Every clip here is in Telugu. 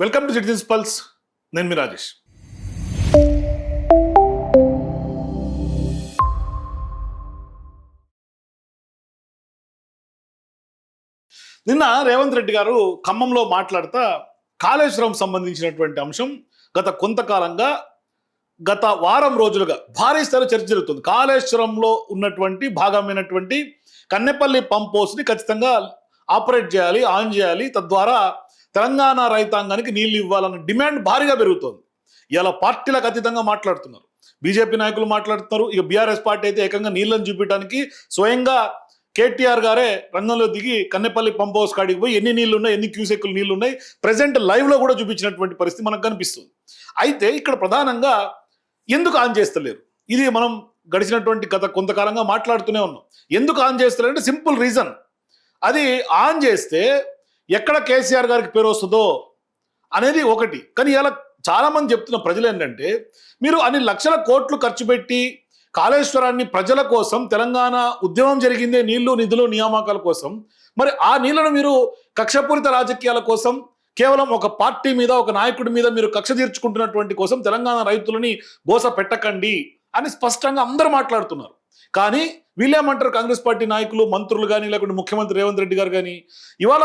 Welcome to citizens pulse. నేను మీ రాజేష్. నిన్న రేవంత్ రెడ్డి గారు ఖమ్మంలో మాట్లాడుతా కాళేశ్వరం సంబంధించినటువంటి అంశం గత వారం రోజులుగా భారీ స్థాయిలో చర్చ జరుగుతుంది. కాళేశ్వరంలో ఉన్నటువంటి భాగమైనటువంటి కన్నెపల్లి పంప్ హౌస్ని ఖచ్చితంగా ఆపరేట్ చేయాలి, ఆన్ చేయాలి, తద్వారా తెలంగాణ రైతాంగానికి నీళ్లు ఇవ్వాలన్న డిమాండ్ భారీగా పెరుగుతోంది. ఇలా పార్టీలకు అతీతంగా మాట్లాడుతున్నారు. బీజేపీ నాయకులు మాట్లాడుతున్నారు. ఇక బీఆర్ఎస్ పార్టీ అయితే ఏకంగా నీళ్లను చూపించడానికి స్వయంగా కేటీఆర్ గారే రంగంలో దిగి కన్నెపల్లి పంప్ హౌస్ కాడికి పోయి ఎన్ని నీళ్లు ఉన్నాయి, ఎన్ని క్యూసెక్కులు నీళ్లు ఉన్నాయి ప్రజెంట్ లైవ్లో కూడా చూపించినటువంటి పరిస్థితి మనకు కనిపిస్తుంది. అయితే ఇక్కడ ప్రధానంగా ఎందుకు ఆన్ చేస్తలేరు, ఇది మనం గడిచినటువంటి గత కొంతకాలంగా మాట్లాడుతూనే ఉన్నాం. ఎందుకు ఆన్ చేస్తలేరు అంటే సింపుల్ రీజన్, అది ఆన్ చేస్తే ఎక్కడ కేసీఆర్ గారికి పేరు వస్తుందో అనేది ఒకటి. కానీ ఇలా చాలామంది చెప్తున్న ప్రజలు ఏంటంటే, మీరు అన్ని లక్షల కోట్లు ఖర్చు పెట్టి కాళేశ్వరాన్ని ప్రజల కోసం, తెలంగాణ ఉద్యమం జరిగిందే నీళ్లు నిధులు నియామకాల కోసం, మరి ఆ నీళ్లను మీరు కక్షపూరిత రాజకీయాల కోసం కేవలం ఒక పార్టీ మీద, ఒక నాయకుడి మీద మీరు కక్ష తీర్చుకుంటున్నటువంటి కోసం తెలంగాణ రైతులని బోస పెట్టకండి అని స్పష్టంగా అందరూ మాట్లాడుతున్నారు. కానీ వీళ్ళేమంటారు, కాంగ్రెస్ పార్టీ నాయకులు, మంత్రులు కానీ, లేకుంటే ముఖ్యమంత్రి రేవంత్ రెడ్డి గారు కానీ, ఇవాళ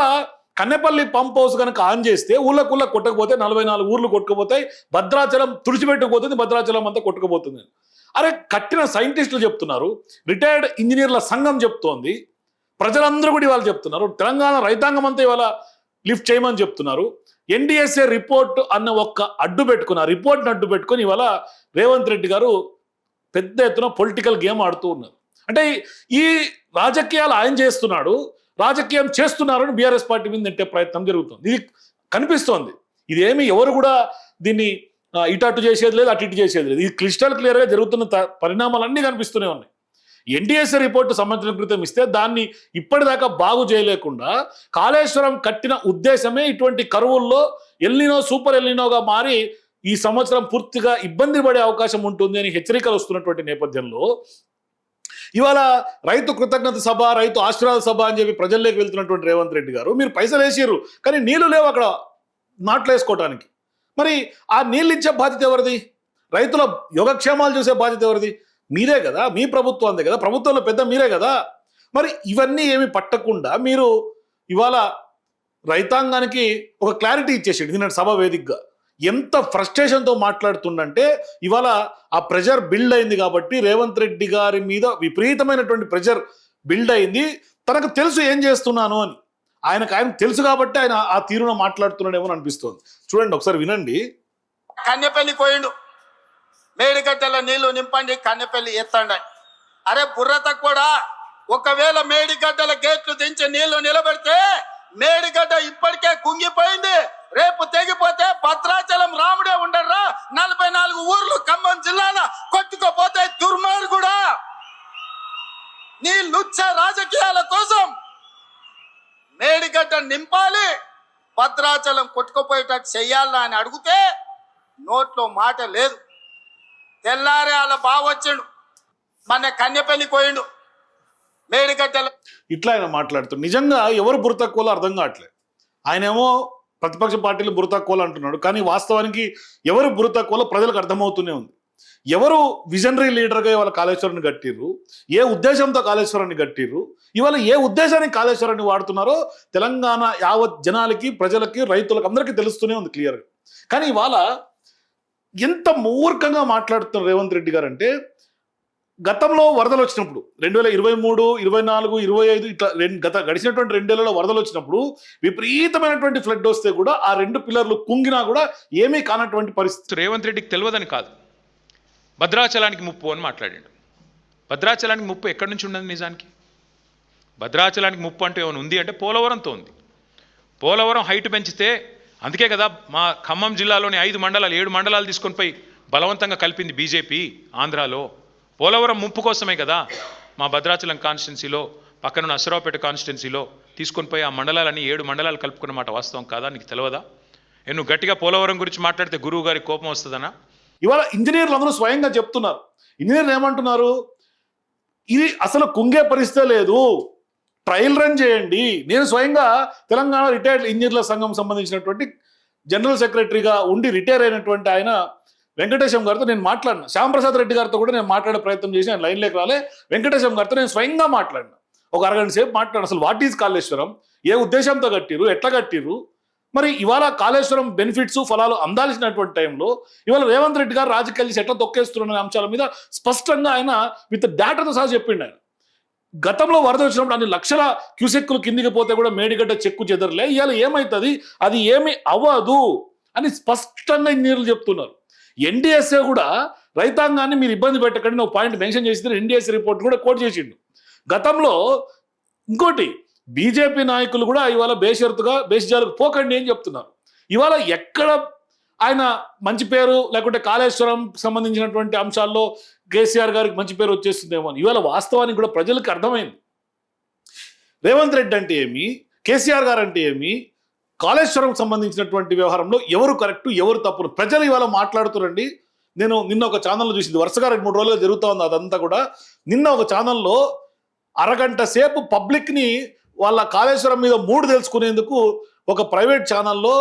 కన్నెపల్లి పంప్ హౌస్ కనుక ఆన్ చేస్తే ఊళ్ళకుళ్ళ కొట్టకపోతే 44 ఊర్లు కొట్టుకుపోతాయి, భద్రాచలం తుడిచిపెట్టుకుపోతుంది, భద్రాచలం అంతా కొట్టుకుపోతుంది. అరే, కట్టిన సైంటిస్టులు చెప్తున్నారు, రిటైర్డ్ ఇంజనీర్ల సంఘం చెప్తోంది, ప్రజలందరూ కూడా ఇవాళ చెప్తున్నారు, తెలంగాణ రైతాంగం అంతా ఇవాళ లిఫ్ట్ చేయమని చెప్తున్నారు. ఎన్డీఎస్ఏ రిపోర్ట్ అన్న ఒక్క అడ్డు పెట్టుకున్న రిపోర్ట్ని అడ్డు పెట్టుకుని ఇవాళ రేవంత్ రెడ్డి గారు పెద్ద ఎత్తున పొలిటికల్ గేమ్ ఆడుతూ ఉన్నారు. అంటే ఈ రాజకీయాలు ఆయన చేస్తున్నాడు, రాజకీయం చేస్తున్నారని బీఆర్ఎస్ పార్టీ మీద నెట్టే ప్రయత్నం జరుగుతుంది. ఇది కనిపిస్తోంది. ఇదేమి ఎవరు కూడా దీన్ని ఇటు అటు చేసేది లేదు, అటు ఇటు చేసేది లేదు. ఇది క్లిస్టల్ క్లియర్గా జరుగుతున్న పరిణామాలన్నీ కనిపిస్తూనే ఉన్నాయి. ఎన్డీఎస్ఏ రిపోర్టు సంవత్సరం క్రితం ఇస్తే దాన్ని ఇప్పటిదాకా బాగు చేయలేకుండా కాళేశ్వరం కట్టిన ఉద్దేశమే ఇటువంటి కరువుల్లో ఎల్నినో సూపర్ ఎల్నినోగా మారి ఈ సంవత్సరం పూర్తిగా ఇబ్బంది పడే అవకాశం ఉంటుంది అని హెచ్చరికలు వస్తున్నటువంటి నేపథ్యంలో ఇవాళ రైతు కృతజ్ఞత సభ, రైతు ఆశీర్వాద సభ అని చెప్పి ప్రజల్లోకి వెళ్తున్నటువంటి రేవంత్ రెడ్డి గారు, మీరు పైసలు వేసారు కానీ నీళ్లు లేవు అక్కడ నాట్లు వేసుకోవటానికి. మరి ఆ నీళ్ళు ఇచ్చే బాధ్యత ఎవరిది? రైతుల యోగక్షేమాలు చూసే బాధ్యత ఎవరిది? మీరే కదా, మీ ప్రభుత్వందే కదా, ప్రభుత్వంలో పెద్ద మీరే కదా. మరి ఇవన్నీ ఏమి పట్టకుండా మీరు ఇవాళ రైతాంగానికి ఒక క్లారిటీ ఇచ్చేసింది నిన్న సభ వేదికగా. ఎంత ఫ్రస్ట్రేషన్తో మాట్లాడుతుండంటే, ఇవాళ ఆ ప్రెషర్ బిల్డ్ అయింది కాబట్టి రేవంత్ రెడ్డి గారి మీద విపరీతమైనటువంటి ప్రెషర్ బిల్డ్ అయింది. తనకు తెలుసు ఏం చేస్తున్నాను అని, ఆయనకు తెలుసు కాబట్టి ఆయన ఆ తీరున మాట్లాడుతున్నాడేమో అనిపిస్తోంది. చూడండి ఒకసారి వినండి. కన్నెపల్లి పోయిండు, మేడిగడ్డల నీళ్లు నింపండి, కన్నెపల్లి ఎత్తండి. అరే బుర్రత కూడా, ఒకవేళ మేడిగడ్డల గేట్లు దించి నీళ్లు నిలబెడితే మేడిగడ్డ ఇప్పటికే కుంగిపోయింది, రేపు తెగిపోతే భద్రాచలం రాముడే ఉండర్రా, 44 ఊర్లు ఖమ్మం జిల్లాలో కొట్టుకోపోతే దుర్మార్గుడా. నీ లుచ్చ రాజకీయాల కోసం మేడిగడ్డ నింపాలి, భద్రాచలం కొట్టుకుపోయేటట్టు చెయ్యాలా అని అడిగితే నోట్లో మాట లేదు. తెల్లారే వాళ్ళ బావొచ్చాడు, మన కన్నెపల్లి పోయిండు, మేడిగడ్డల ఇట్లా ఆయన మాట్లాడుతాడు. నిజంగా ఎవరు బుర్ర తక్కువలో అర్థం కావట్లేదు. ఆయనేమో ప్రతిపక్ష పార్టీలు బుర్ర తక్కువలు అంటున్నాడు, కానీ వాస్తవానికి ఎవరు బుర్ర తక్కువలో ప్రజలకు అర్థమవుతూనే ఉంది. ఎవరు విజనరీ లీడర్గా ఇవాళ కాళేశ్వరాన్ని కట్టిర్రు, ఏ ఉద్దేశంతో కాళేశ్వరాన్ని కట్టిర్రు, ఇవాళ ఏ ఉద్దేశానికి కాళేశ్వరాన్ని వాడుతున్నారో తెలంగాణ యావత్ జనాలకి, ప్రజలకి, రైతులకు అందరికీ తెలుస్తూనే ఉంది క్లియర్గా. కానీ ఇవాళ ఎంత మూర్ఖంగా మాట్లాడుతున్నారు రేవంత్ రెడ్డి గారు అంటే, గతంలో వరదలు వచ్చినప్పుడు 2023, 24, 25 ఇట్లా గడిచినటువంటి 2 ఏళ్లలో వరదలు వచ్చినప్పుడు విపరీతమైనటువంటి ఫ్లడ్ వస్తే కూడా ఆ 2 పిల్లర్లు కుంగినా కూడా ఏమీ కానటువంటి పరిస్థితి. రేవంత్ రెడ్డికి తెలియదని కాదు, భద్రాచలానికి ముప్పు అని మాట్లాడాడు. భద్రాచలానికి ముప్పు ఎక్కడి నుంచి ఉండదు నిజానికి? భద్రాచలానికి ముప్పు అంటే ఏమైనా ఉంది అంటే పోలవరంతో ఉంది. పోలవరం హైట్ పెంచితే, అందుకే కదా మా ఖమ్మం జిల్లాలోని 5 మండలాలు 7 మండలాలు తీసుకొని పోయి బలవంతంగా కలిపింది బీజేపీ ఆంధ్రాలో. పోలవరం ముప్పు కోసమే కదా మా భద్రాచలం కాన్స్టిట్యున్సీలో, పక్కన అశ్వరావుపేట కాన్స్టిట్యున్సీలో తీసుకొని పోయి ఆ మండలాలని 7 మండలాలు కలుపుకున్నమాట వాస్తవం కాదా? నీకు తెలియదా? నువ్వు గట్టిగా పోలవరం గురించి మాట్లాడితే గురువు గారికి కోపం వస్తుందనా? ఇవాళ ఇంజనీర్లు అందరూ స్వయంగా చెప్తున్నారు. ఇంజనీర్లు ఏమంటున్నారు, ఇది అసలు కుంగే పరిస్థితే లేదు, ట్రయల్ రన్ చేయండి. నేను స్వయంగా తెలంగాణ రిటైర్డ్ ఇంజనీర్ల సంఘం సంబంధించినటువంటి జనరల్ సెక్రటరీగా ఉండి రిటైర్ అయినటువంటి ఆయన వెంకటేశం గారితో నేను మాట్లాడినా, శ్యాంప్రసాద్ రెడ్డి గారితో కూడా నేను మాట్లాడే ప్రయత్నం చేసి ఆయన లైన్లోకి రాలే. వెంకటేశం గారితో నేను స్వయంగా మాట్లాడినా, ఒక అరగంట సేపు మాట్లాడిన. అసలు వాట్ ఈజ్ కాళేశ్వరం, ఏ ఉద్దేశంతో కట్టిరు, ఎట్లా కట్టిరు, మరి ఇవాళ కాళేశ్వరం బెనిఫిట్స్ ఫలాలు అందాల్సినటువంటి టైంలో ఇవాళ రేవంత్ రెడ్డి గారు రాజకీయాలు ఎట్లా తొక్కేస్తున్న అంశాల మీద స్పష్టంగా ఆయన విత్ డేటాతో సహా చెప్పిండు. ఆయన గతంలో వరద వచ్చినప్పుడు అన్ని లక్షల క్యూసెక్కులు కిందికి పోతే కూడా మేడిగడ్డ చెక్కు చెదరలే, ఇవాళ ఏమవుతుంది, అది ఏమి అవ్వదు అని స్పష్టంగా ఇంజనీర్లు చెప్తున్నారు. ఎన్డీఎస్ఏ కూడా రైతాంగాన్ని మీరు ఇబ్బంది పెట్టకండి ఒక పాయింట్ మెన్షన్ చేసింది, ఎన్డీఎస్ఏ రిపోర్ట్ కూడా కోట్ చేసిండు. గతంలో ఇంకోటి బీజేపీ నాయకులు కూడా ఇవాళ బేషరతుగా బేషజాలకు పోకండి అని చెప్తున్నారు. ఇవాళ ఎక్కడ ఆయన మంచి పేరు లేకుంటే కాళేశ్వరం సంబంధించినటువంటి అంశాల్లో కేసీఆర్ గారికి మంచి పేరు వచ్చేస్తుందేమో అని ఇవాళ వాస్తవానికి కూడా ప్రజలకు అర్థమైంది. రేవంత్ రెడ్డి అంటే ఏమి, కేసీఆర్ గారు అంటే ఏమి, కాళేశ్వరం సంబంధించినటువంటి వ్యవహారంలో ఎవరు కరెక్టు ఎవరు తప్పును ప్రజలు ఇవాళ మాట్లాడుతున్నారండి. నేను నిన్న ఒక ఛానల్లో చూసింది, వరుసగా 2-3 రోజులుగా జరుగుతూ ఉంది అదంతా కూడా. నిన్న ఒక ఛానల్లో అరగంట సేపు పబ్లిక్ని వాళ్ళ కాళేశ్వరం మీద మూడు తెలుసుకునేందుకు ఒక ప్రైవేట్ ఛానల్లో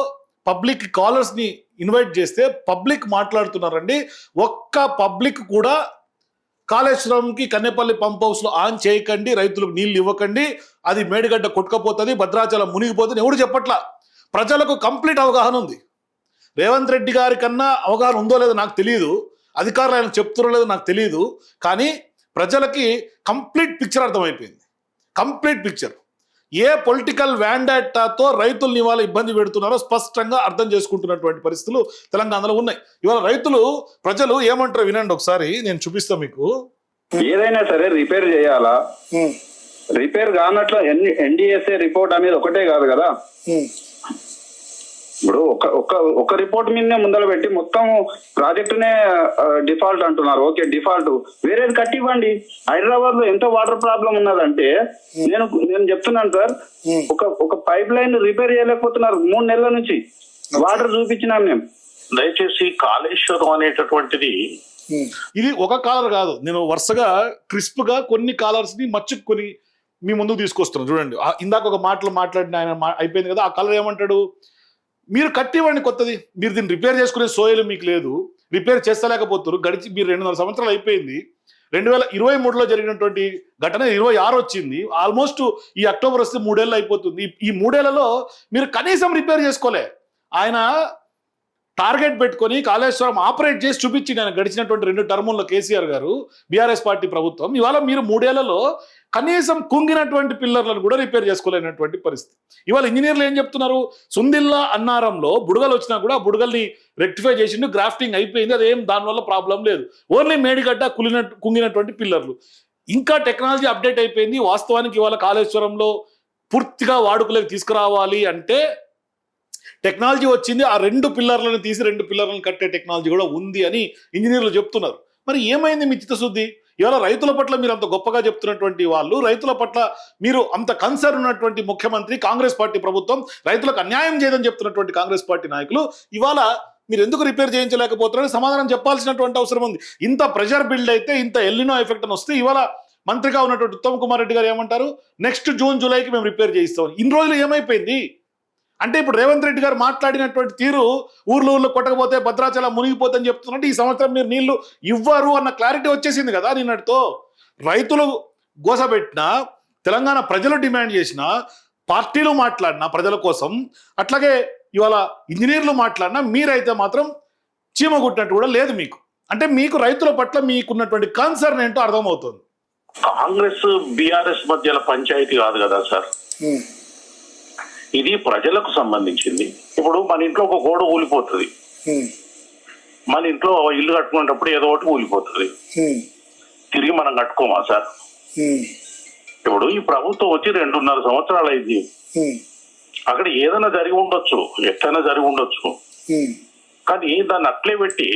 పబ్లిక్ కాలర్స్ని ఇన్వైట్ చేస్తే పబ్లిక్ మాట్లాడుతున్నారండి. ఒక్క పబ్లిక్ కూడా కాళేశ్వరంకి కన్నెపల్లి పంప్ హౌస్లో ఆన్ చేయకండి, రైతులకు నీళ్ళు ఇవ్వకండి, అది మేడిగడ్డ కొట్టుకపోతుంది, భద్రాచలం మునిగిపోతుంది ఎవడు చెప్పట్లా. ప్రజలకు కంప్లీట్ అవగాహన ఉంది. రేవంత్ రెడ్డి గారి కన్నా అవగాహన ఉందో లేదో నాకు తెలియదు, అధికారులు ఆయన చెప్తున్నారో లేదో నాకు తెలియదు, కానీ ప్రజలకి కంప్లీట్ పిక్చర్ అర్థమైపోయింది. కంప్లీట్ పిక్చర్ ఏ పొలిటికల్ వ్యాండాటాతో రైతుల్ని ఇవాళ ఇబ్బంది పెడుతున్నారో స్పష్టంగా అర్థం చేసుకుంటున్నటువంటి పరిస్థితులు తెలంగాణలో ఉన్నాయి. ఇవాళ రైతులు ప్రజలు ఏమంటారో వినండి ఒకసారి, నేను చూపిస్తా మీకు. ఏదైనా సరే రిపేర్ చేయాలా, రిపేర్ కానట్లు ఎన్డీఎస్ఏ రిపోర్ట్ అనేది ఒకటే కాదు కదా. ఇప్పుడు ఒక రిపోర్ట్ మీదనే ముందర పెట్టి మొత్తం ప్రాజెక్టునే డిఫాల్ట్ అంటున్నారు. ఓకే డిఫాల్ట్, వేరేది కట్టివ్వండి. హైదరాబాద్ లో ఎంత వాటర్ ప్రాబ్లం ఉన్నదంటే నేను చెప్తున్నాను సార్, ఒక పైప్ లైన్ రిపేర్ చేయలేకపోతున్నారు 3 నెలల నుంచి. వాటర్ చూపించినాం మేము. దయచేసి కాళేశ్వరం అనేటటువంటిది ఇది ఒక కాలర్ కాదు, నేను వరుసగా క్రిస్ప్ గా కొన్ని కాలర్స్ ని మచ్చుకొని మీ ముందుకు తీసుకొస్తున్నాను. చూడండి, ఇందాక ఒక మాటలు మాట్లాడిన ఆయన అయిపోయింది కదా, ఆ కాలర్ ఏమంటాడు, మీరు కట్టివ్వండి కొత్తది, మీరు దీన్ని రిపేర్ చేసుకునే సోయలు మీకు లేదు, రిపేర్ చేస్తలేకపోతారు, గడిచి మీరు 2.5 సంవత్సరాలు అయిపోయింది. 2023లో జరిగినటువంటి ఘటన 26 వచ్చింది, ఆల్మోస్ట్ ఈ అక్టోబర్ వస్తే 3 ఏళ్ళు అయిపోతుంది. ఈ 3 ఏళ్లలో మీరు కనీసం రిపేర్ చేసుకోలే. ఆయన టార్గెట్ పెట్టుకొని కాళేశ్వరం ఆపరేట్ చేసి చూపించి ఆయన గడిచినటువంటి 2 టర్ముల్లో కేసీఆర్ గారు బీఆర్ఎస్ పార్టీ ప్రభుత్వం. ఇవాళ మీరు 3 ఏళ్లలో కనీసం కుంగినటువంటి పిల్లర్లను కూడా రిపేర్ చేసుకోలేనటువంటి పరిస్థితి. ఇవాళ ఇంజనీర్లు ఏం చెప్తున్నారు, సుందిల్లా అన్నారంలో బుడగలు వచ్చినా కూడా బుడగల్ని రెక్టిఫై చేసిండు, గ్రాఫ్టింగ్ అయిపోయింది, అదేం దానివల్ల ప్రాబ్లం లేదు, ఓన్లీ మేడిగడ్డ కుంగినటువంటి పిల్లర్లు. ఇంకా టెక్నాలజీ అప్డేట్ అయిపోయింది. వాస్తవానికి ఇవాళ కాళేశ్వరంలో పూర్తిగా వాడుకలోకి తీసుకురావాలి అంటే టెక్నాలజీ వచ్చింది, ఆ 2 పిల్లర్లను తీసి 2 పిల్లర్లను కట్టే టెక్నాలజీ కూడా ఉంది అని ఇంజనీర్లు చెప్తున్నారు. మరి ఏమైంది మీ చిత్తశుద్ధి? ఇవాళ రైతుల పట్ల మీరు అంత గొప్పగా చెప్తున్నటువంటి వాళ్ళు, రైతుల పట్ల మీరు అంత కన్సర్న్ ఉన్నటువంటి ముఖ్యమంత్రి, కాంగ్రెస్ పార్టీ ప్రభుత్వం రైతులకు అన్యాయం చేయదని చెప్తున్నటువంటి కాంగ్రెస్ పార్టీ నాయకులు ఇవాళ మీరు ఎందుకు రిపేర్ చేయించలేకపోతున్నారని సమాధానం చెప్పాల్సినటువంటి అవసరం ఉంది. ఇంత ప్రెషర్ బిల్డ్ అయితే, ఇంత ఎల్లినో ఎఫెక్ట్ అని వస్తే ఇవాళ మంత్రిగా ఉన్నటువంటి ఉత్తమ్ కుమార్ రెడ్డి గారు ఏమంటారు, నెక్స్ట్ జూన్ జూలైకి మేము రిపేర్ చేయిస్తాం. ఇన్ని రోజులు ఏమైపోయింది అంటే ఇప్పుడు రేవంత్ రెడ్డి గారు మాట్లాడినటువంటి తీరు ఊర్లో కొట్టకపోతే భద్రాచలం మునిగిపోతుందని చెప్తున్నట్టు ఈ సంవత్సరం మీరు నీళ్లు ఇవ్వరు అన్న క్లారిటీ వచ్చేసింది కదా. నిన్నటితో రైతులు గోసపెట్టినా, తెలంగాణ ప్రజలు డిమాండ్ చేసిన, పార్టీలు మాట్లాడినా ప్రజల కోసం, అట్లాగే ఇవాళ ఇంజనీర్లు మాట్లాడినా మీరైతే మాత్రం చీమగుట్టినట్టు కూడా లేదు మీకు. అంటే మీకు రైతుల పట్ల మీకున్నటువంటి కన్సర్న్ ఏంటో అర్థమవుతుంది. కాంగ్రెస్ బీఆర్ఎస్ మధ్యలో పంచాయతీ కాదు కదా సార్, ఇది ప్రజలకు సంబంధించింది. ఇప్పుడు మన ఇంట్లో ఒక గోడ ఊలిపోతుంది, మన ఇంట్లో ఇల్లు కట్టుకునేటప్పుడు ఏదో ఒకటి ఊలిపోతుంది, తిరిగి మనం కట్టుకోమా సార్? ఇప్పుడు ఈ ప్రభుత్వం వచ్చి 2.5 సంవత్సరాలు అయింది, అక్కడ ఏదైనా జరిగి ఉండొచ్చు, ఎట్లయినా జరిగి ఉండొచ్చు, కానీ దాన్ని అట్లే పెట్టి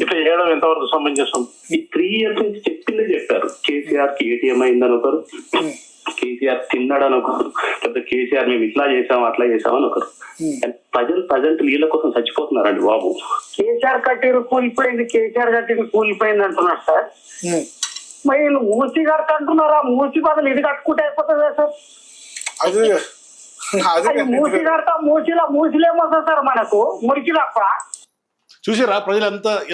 ఇట్లా చేయడం ఎంతవరకు సమంజసం? ఈ 3 years నుంచి చెప్పిందే చెప్పారు. కేసీఆర్ కి ఏటీఎం అయిందని ఒకరు, కేసీఆర్ తిన్నాడని ఒకరు, లేకపోతే కేసీఆర్ మేము ఇట్లా చేసాం అట్లా చేసామని ఒకరు. ప్రజలు ప్రజెంట్ నీళ్ళ కోసం చచ్చిపోతున్నారండి బాబు. కేసీఆర్ కట్టిన కూలిపోయింది, కేసీఆర్ కట్టిన కూలిపోయింది అంటున్నారు సార్. మరి వీళ్ళు మూసి కట్ట అంటున్నారా? మూసి బదులు ఇది కట్టుకుంటే అయిపోతుందా సార్? అదే అదే మూసి కడతా మూసిలేమొస్తుంది సార్ మనకు మురికి తప్ప. చూసారా ప్రజలు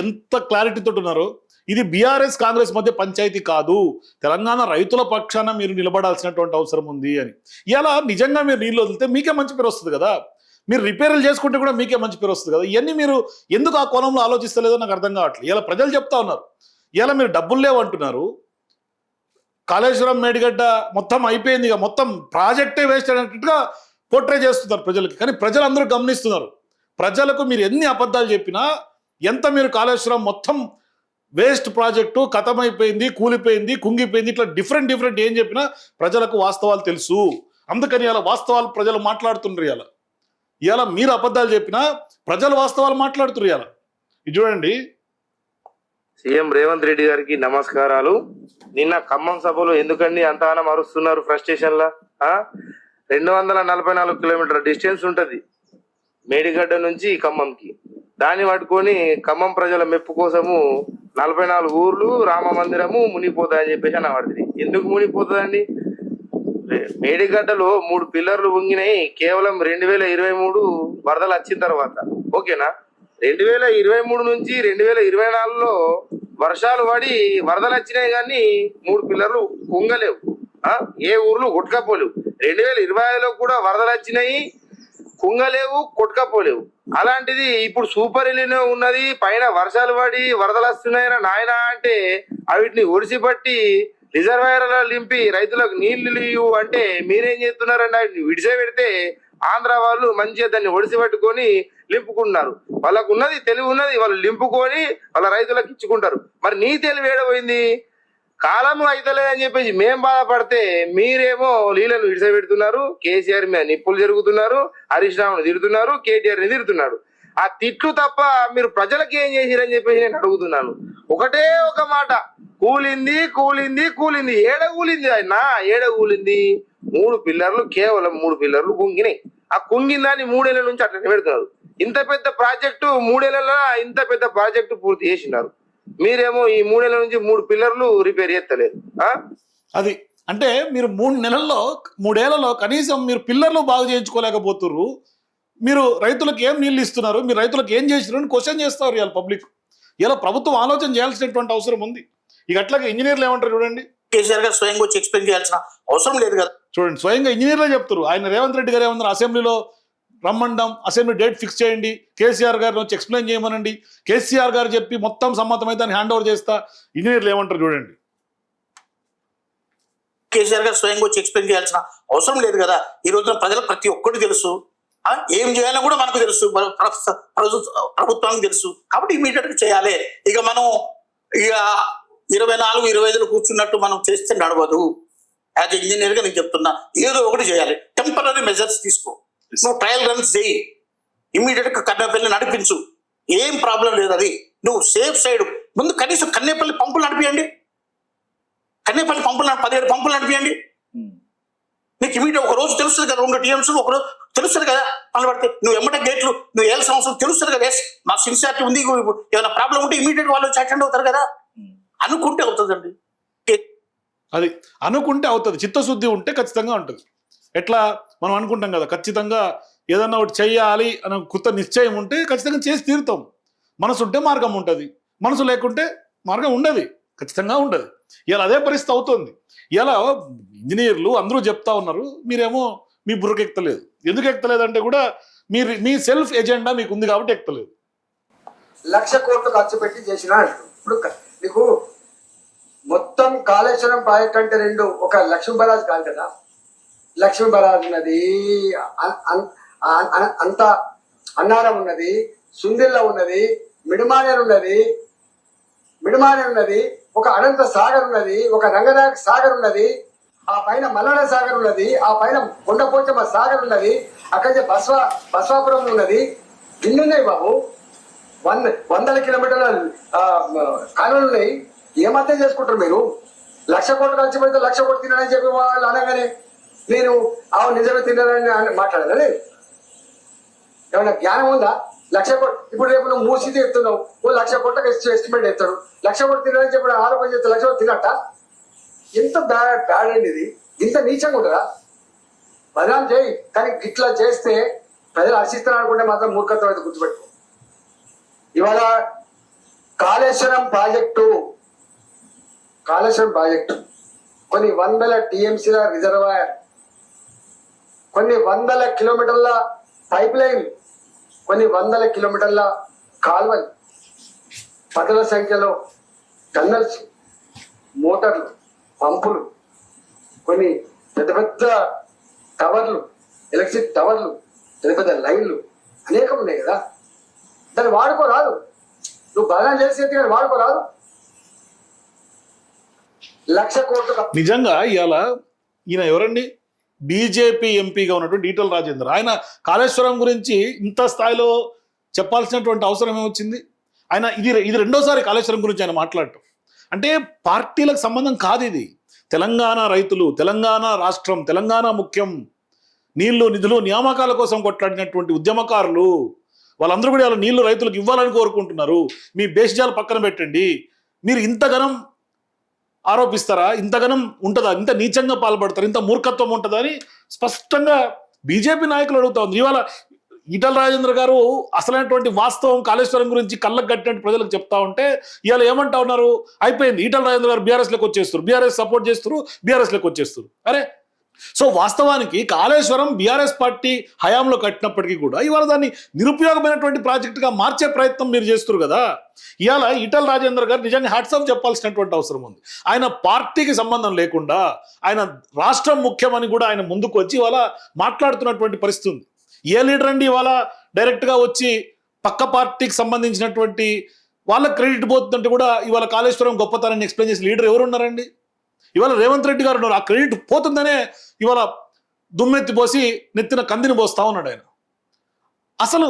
ఎంత క్లారిటీతో ఉన్నారు. ఇది బీఆర్ఎస్ కాంగ్రెస్ మధ్య పంచాయతీ కాదు, తెలంగాణ రైతుల పక్షాన మీరు నిలబడాల్సినటువంటి అవసరం ఉంది అని. ఇలా నిజంగా మీరు నీళ్ళు వదిలితే మీకే మంచి పేరు వస్తుంది కదా, మీరు రిపేర్లు చేసుకుంటే కూడా మీకే మంచి పేరు వస్తుంది కదా. ఇవన్నీ మీరు ఎందుకు ఆ కోణంలో ఆలోచిస్తలేదో నాకు అర్థం కావట్లేదు. ఇలా ప్రజలు చెప్తా ఉన్నారు, ఇలా మీరు డబ్బులు లేవంటున్నారు, కాళేశ్వరం మేడిగడ్డ మొత్తం అయిపోయింది, ఇక మొత్తం ప్రాజెక్టే వేస్ట్ అనేట్టుగా పోర్ట్రే చేస్తున్నారు ప్రజలకి. కానీ ప్రజలు అందరూ గమనిస్తున్నారు. ప్రజలకు మీరు ఎన్ని అబద్ధాలు చెప్పినా, ఎంత మీరు కాళేశ్వరం మొత్తం వేస్ట్ ప్రాజెక్టు కథమైపోయింది, కూలిపోయింది, కుంగిపోయింది, ఇట్లా డిఫరెంట్ ఏం చెప్పినా ప్రజలకు వాస్తవాలు తెలుసు. అందుకని ఇలా వాస్తవాలు ప్రజలు మాట్లాడుతుండ్రు. ఇలా మీరు అబద్ధాలు చెప్పినా ప్రజలు వాస్తవాలు మాట్లాడుతున్నారు. ఇలా ఇది చూడండి. సీఎం రేవంత్ రెడ్డి గారికి నమస్కారాలు. నిన్న ఖమ్మం సభలో ఎందుకండి అంతగానం అరుస్తున్నారు ఫ్రస్ట్రేషన్ లా? 244 కిలోమీటర్ల డిస్టెన్స్ ఉంటది మేడిగడ్డ నుంచి ఖమ్మంకి. దాన్ని పట్టుకొని ఖమ్మం ప్రజల మెప్పు కోసము 44 ఊర్లు రామ మందిరము మునిగిపోతాయని చెప్పేసి అని పడుతుంది. ఎందుకు మునిగిపోతుందండి? మేడిగడ్డలో 3 పిల్లర్లు ఉంగినాయి కేవలం 2023 వరదలు వచ్చిన తర్వాత. ఓకేనా? 2023 నుంచి 2024లో వర్షాలు పడి వరదలు వచ్చినాయి కానీ 3 పిల్లర్లు కుంగలేవు, ఏ ఊర్లు కొట్టుకపోలేవు. 2025లో కూడా వరదలు వచ్చినాయి, కుంగలేవు, కొట్టుకపోలేవు. అలాంటిది ఇప్పుడు సూపర్ ఎలినో ఉన్నది, పైన వర్షాలు పడి వరదలు వస్తున్నాయిరా నాయన అంటే వీటిని ఒడిసిపట్టి రిజర్వాయర్లో నింపి రైతులకు నీళ్లు ఇవ్వు అంటే మీరేం చేస్తున్నారండి? వాటిని విడిసే పెడితే ఆంధ్ర వాళ్ళు మంచిగా దాన్ని ఒడిసి పట్టుకొని లింపుకుంటున్నారు. వాళ్ళకు ఉన్నది తెలివి ఉన్నది, వాళ్ళు లింపుకొని వాళ్ళ రైతులకు ఇచ్చుకుంటారు. మరి నీ తెలివి ఏడపోయింది? కాలం అయితలేదని చెప్పేసి మేం బాధపడితే మీరేమో లీలను విడిసపెడుతున్నారు, కేసీఆర్ మీద నిప్పులు జరుగుతున్నారు, హరీష్ రావును తిడుతున్నారు, కేటీఆర్ ని తిడుతున్నాడు. ఆ తిట్లు తప్ప మీరు ప్రజలకు ఏం చేసిరని చెప్పేసి నేను అడుగుతున్నాను. ఒకటే ఒక మాట, కూలింది కూలింది కూలింది. ఏడ కూలింది ఆయన? ఏడ కూలింది? 3 పిల్లర్లు, కేవలం 3 పిల్లర్లు కుంగినాయి. ఆ కుంగిన దాన్ని 3 ఏళ్ల నుంచి అట్లా పెడుతున్నారు. ఇంత పెద్ద ప్రాజెక్టు 3 ఏళ్లలో ఇంత పెద్ద ప్రాజెక్టు పూర్తి చేసినారు. మీరేమో ఈ 3 ఏళ్ల నుంచి 3 పిల్లర్లు రిపేర్ చేస్తలేదు. అది అంటే మీరు 3 ఏళ్లలో కనీసం మీరు పిల్లర్లు బాగు చేయించుకోలేకపోతున్నారు. మీరు రైతులకు ఏం నీళ్ళు ఇస్తున్నారు, మీరు రైతులకు ఏం చేసినారు అని క్వశ్చన్ చేస్తారు ఇవాళ పబ్లిక్. ఇలా ప్రభుత్వం ఆలోచన చేయాల్సినటువంటి అవసరం ఉంది. ఇక అట్లాగే ఇంజనీర్లు ఏమంటారు చూడండి. కేసీఆర్ గారు స్వయంగా వచ్చి ఎక్స్ప్లెయిన్ చేయాల్సిన అవసరం లేదు కదా. చూడండి, స్వయంగా ఇంజనీర్లే చెప్తారు. ఆయన రేవంత్ రెడ్డి గారు ఏమన్నారు, అసెంబ్లీలో రమ్మండం, అసెంబ్లీ డేట్ ఫిక్స్ చేయండి, కేసీఆర్ గారిని వచ్చి ఎక్స్ప్లెయిన్ చేయమనండి, కేసీఆర్ గారు చెప్పి మొత్తం సమ్మతమైతే హ్యాండ్ ఓవర్ చేస్తా. ఇంజనీర్లు ఏమంటారు చూడండి. కేసీఆర్ గారు స్వయంగా వచ్చి ఎక్స్ప్లెయిన్ చేయాల్సిన అవసరం లేదు కదా. ఈ రోజున ప్రజలకు ప్రతి ఒక్కటి తెలుసు, ఏం చేయాలో కూడా మనకు తెలుసు, ప్రభుత్వానికి తెలుసు. కాబట్టి ఇమీడియట్ గా చేయాలి. ఇక మనం ఇక 24-25 కూర్చున్నట్టు మనం చేస్తే నడవదు. యాజ్ ఇంజనీర్ గా నేను చెప్తున్నా, ఏదో ఒకటి చేయాలి. టెంపరీ మెజర్స్ తీసుకో, నువ్వు ట్రయల్ రన్స్ చేయి, ఇమీడియట్ గా కన్నెపల్లి నడిపించు, ఏం ప్రాబ్లం లేదు. అది నువ్వు సేఫ్ సైడ్ ముందు కనీసం కన్నెపల్లి పంపులు నడిపియండి, 17 పంపులు నడిపియండి. నీకు ఇమీడియట్ ఒక రోజు తెలుస్తుంది కదా, 2 TMs ఒకరోజు తెలుస్తుంది కదా. పనులు పడితే నువ్వు ఎమ్మటే గేట్లు నువ్వు వేయాల్సిన అవసరం తెలుస్తుంది కదా. మా సిన్సియారిటీ ఉంది, ఏమైనా ప్రాబ్లం ఉంటే ఇమీడియట్ వాళ్ళు అటెండ్ అవుతారు కదా. అనుకుంటే అవుతుందండి. అది అనుకుంటే అవుతుంది. చిత్తశుద్ధి ఉంటే ఖచ్చితంగా ఉంటుంది. ఎట్లా మనం అనుకుంటాం కదా, ఖచ్చితంగా ఏదన్నా ఒకటి చెయ్యాలి అని కృత నిశ్చయం ఉంటే ఖచ్చితంగా చేసి తీరుతాం. మనసు ఉంటే మార్గం ఉంటుంది, మనసు లేకుంటే మార్గం ఉండదు, ఖచ్చితంగా ఉండదు. ఇలా అదే పరిస్థితి అవుతుంది. ఇలా ఇంజనీర్లు అందరూ చెప్తా ఉన్నారు, మీరేమో మీ బుర్రకు ఎక్కలేదు. ఎందుకు ఎక్కలేదంటే కూడా మీ సెల్ఫ్ ఎజెండా మీకు ఉంది కాబట్టి ఎక్కలేదు. 1,00,000 కోట్లు ఖర్చు పెట్టి చేసిన ఇప్పుడు నీకు మొత్తం కాళేశ్వరం ప్రాజెక్ట్ అంటే 2 ఒక లక్ష్మీ బరాజ్ కాదు కదా. లక్ష్మీ బరాజ్ ఉన్నది, అంత అన్నారం ఉన్నది, సుందిల్ల ఉన్నది, మిడిమానేరు ఉన్నది, ఒక అనంత సాగర్ ఉన్నది, ఒక రంగనాయక సాగర్ ఉన్నది, ఆ పైన మల్లడ సాగర్ ఉన్నది, ఆ పైన కొండపోచమ్మ సాగర్ ఉన్నది, అక్కడ బస్వాపురం ఉన్నది. ఇన్ని ఉన్నాయి బాబు, 100 కిలోమీటర్ల కాలువలు ఉన్నాయి. ఏమర్థం చేసుకుంటారు మీరు? 1,00,000 కోట్లు ఖర్చు పెడితే 1,00,000 కోట్లు తినని చెప్పి వాళ్ళు అనగానే నేను నిజమే తిన్నానని మాట్లాడాలి. ఏమన్నా జ్ఞానం ఉందా? 1,00,000 కోట్లు ఇప్పుడు రేపు నువ్వు మూసి ఎత్తున్నావు, 1,00,000 కోట్లకు ఎస్టిమేట్ ఎత్తాడు. 1,00,000 కోట్లు తినని చెప్పి ఆరోపణ చేస్తే 1,00,000 కోట్లు తినట్ట? ఎంత బ్యాడ్ అండి ఇది, ఇంత నీచంగా ఉంటుందా? బదనాం చేయి, కానీ ఇట్లా చేస్తే ప్రజలు హర్షిస్తారు అనుకుంటే మాత్రం మూర్ఖత్వం అయితే గుర్తుపెట్టుకో. ఇవాళ కాళేశ్వరం ప్రాజెక్టు కొన్ని వందల టీఎంసీల రిజర్వాయర్, కొన్ని వందల కిలోమీటర్ల పైప్ లైన్, కొన్ని వందల కిలోమీటర్ల కాల్వలు, పదుల సంఖ్యలో టన్నల్స్, మోటార్లు, పంపులు, కొన్ని పెద్ద పెద్ద టవర్లు, ఎలక్ట్రిక్ టవర్లు, పెద్ద పెద్ద లైన్లు అనేకం ఉన్నాయి కదా. దాన్ని వాడుకోరాదు, నువ్వు బలం చేసి కానీ వాడుకోరాదు. 1,00,000 కోట్లు నిజంగా ఇవాళ ఈయన ఎవరండి, బీజేపీ ఎంపీగా ఉన్నటువంటి ఈటల రాజేందర్, ఆయన కాళేశ్వరం గురించి ఇంత స్థాయిలో చెప్పాల్సినటువంటి అవసరం ఏమొచ్చింది? ఆయన ఇది రెండోసారి కాళేశ్వరం గురించి ఆయన మాట్లాడటం. అంటే పార్టీలకు సంబంధం కాదు ఇది. తెలంగాణ రైతులు, తెలంగాణ రాష్ట్రం, తెలంగాణ ముఖ్యం, నీళ్లు నిధులు నియామకాల కోసం కొట్లాడినటువంటి ఉద్యమకారులు వాళ్ళందరూ కూడా వాళ్ళ నీళ్లు రైతులకు ఇవ్వాలని కోరుకుంటున్నారు. మీ బేషజాలు పక్కన పెట్టండి. మీరు ఇంతగనం ఆరోపిస్తారా? ఇంతగనం ఉంటుందా? ఇంత నీచంగా పాల్పడతారు? ఇంత మూర్ఖత్వం ఉంటుందా అని స్పష్టంగా బీజేపీ నాయకులు అడుగుతా ఉంది. ఇవాళ ఈటల రాజేంద్ర గారు అసలైనటువంటి వాస్తవం కాళేశ్వరం గురించి కళ్ళకు కట్టినట్టు ప్రజలకు చెప్తా ఉంటే ఇవాళ ఏమంటా ఉన్నారు? అయిపోయింది, ఈటల రాజేంద్ర గారు బీఆర్ఎస్లోకి వచ్చేస్తారు, బీఆర్ఎస్ సపోర్ట్ చేస్తారు, బీఆర్ఎస్లోకి వచ్చేస్తారు. అరే, సో వాస్తవానికి కాళేశ్వరం బీఆర్ఎస్ పార్టీ హయాంలో కట్టినప్పటికీ కూడా ఇవాళ దాన్ని నిరుపయోగమైనటువంటి ప్రాజెక్టుగా మార్చే ప్రయత్నం మీరు చేస్తారు కదా. ఇవాళ ఈటల రాజేందర్ గారు నిజంగా హ్యాట్స్ ఆఫ్ చెప్పాల్సినటువంటి అవసరం ఉంది. ఆయన పార్టీకి సంబంధం లేకుండా ఆయన రాష్ట్రం ముఖ్యమని కూడా ఆయన ముందుకు వచ్చి ఇవాళ మాట్లాడుతున్నటువంటి పరిస్థితి ఉంది. ఏ లీడర్ అండి ఇవాళ డైరెక్ట్గా వచ్చి పక్క పార్టీకి సంబంధించినటువంటి వాళ్ళకి క్రెడిట్ పోతుందంటే కూడా ఇవాళ కాళేశ్వరం గొప్పతనాన్ని ఎక్స్ప్లెయిన్ చేసే లీడర్ ఎవరు ఉన్నారండి? ఇవాళ రేవంత్ రెడ్డి గారు ఉన్నారు. ఆ క్రెడిట్ పోతుందనే ఇవాళ దుమ్మెత్తి పోసి నెత్తిన కందిని పోస్తా ఉన్నాడు ఆయన. అసలు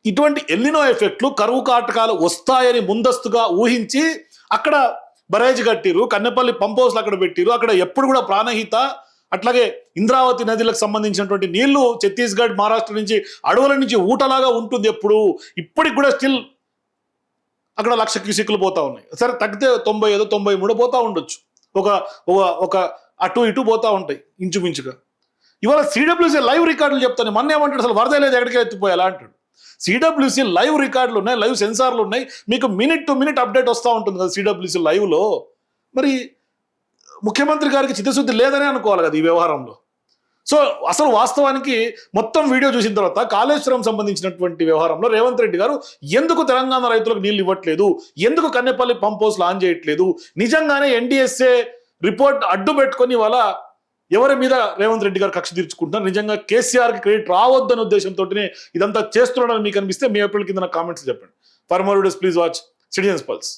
ఇటువంటి ఎల్లినో ఎఫెక్ట్లు, కరువు కాటకాలు వస్తాయని ముందస్తుగా ఊహించి అక్కడ బరేజ్ కట్టిరు, కన్నెపల్లి పంప్ హౌస్లు అక్కడ పెట్టిరు. అక్కడ ఎప్పుడు కూడా ప్రాణహిత, అట్లాగే ఇంద్రావతి నదులకు సంబంధించినటువంటి నీళ్లు ఛత్తీస్గఢ్, మహారాష్ట్ర నుంచి అడవుల నుంచి ఊటలాగా ఉంటుంది. ఎప్పుడు ఇప్పటికి కూడా స్టిల్ అక్కడ 1,00,000 క్యూసెక్లు పోతా ఉన్నాయి. సరే తగ్గితే 95, 93 పోతా ఉండొచ్చు, ఒక అటు ఇటు పోతా ఉంటాయి ఇంచుమించుగా. ఇవాళ సిడబ్ల్యూసీ లైవ్ రికార్డులు చెప్తాను. మొన్న ఏమంటాడు, అసలు వరద లేదు ఎక్కడికి ఎత్తిపోయేలా అంటాడు. సిడబ్ల్యూసీ లైవ్ రికార్డులు ఉన్నాయి, లైవ్ సెన్సార్లు ఉన్నాయి, మీకు మినిట్ టు మినిట్ అప్డేట్ వస్తూ ఉంటుంది కదా సిడబ్ల్యూసీ లైవ్లో. మరి ముఖ్యమంత్రి గారికి చిత్తశుద్ధి లేదనే అనుకోవాలి కదా ఈ వ్యవహారంలో. సో అసలు వాస్తవానికి మొత్తం వీడియో చూసిన తర్వాత కాళేశ్వరం సంబంధించినటువంటి వ్యవహారంలో రేవంత్ రెడ్డి గారు ఎందుకు తెలంగాణ రైతులకు నీళ్ళు ఇవ్వట్లేదు, ఎందుకు కన్నెపల్లి పంప్ హౌస్ లాంచ్ చేయట్లేదు, నిజంగానే ఎన్డీఎస్ఏ రిపోర్ట్ అడ్డు పెట్టుకొని వాళ్ళ ఎవరి మీద రేవంత్ రెడ్డి గారు కక్ష తీర్చుకుంటున్నారు, నిజంగా కేసీఆర్కి క్రెడిట్ రావద్దనే ఉద్దేశంతోనే ఇదంతా చేస్తున్నాడని మీకు అనిపిస్తే మీ ఏప్రిల్ కింద కామెంట్స్ చెప్పండి. For more videos please watch citizens pulse.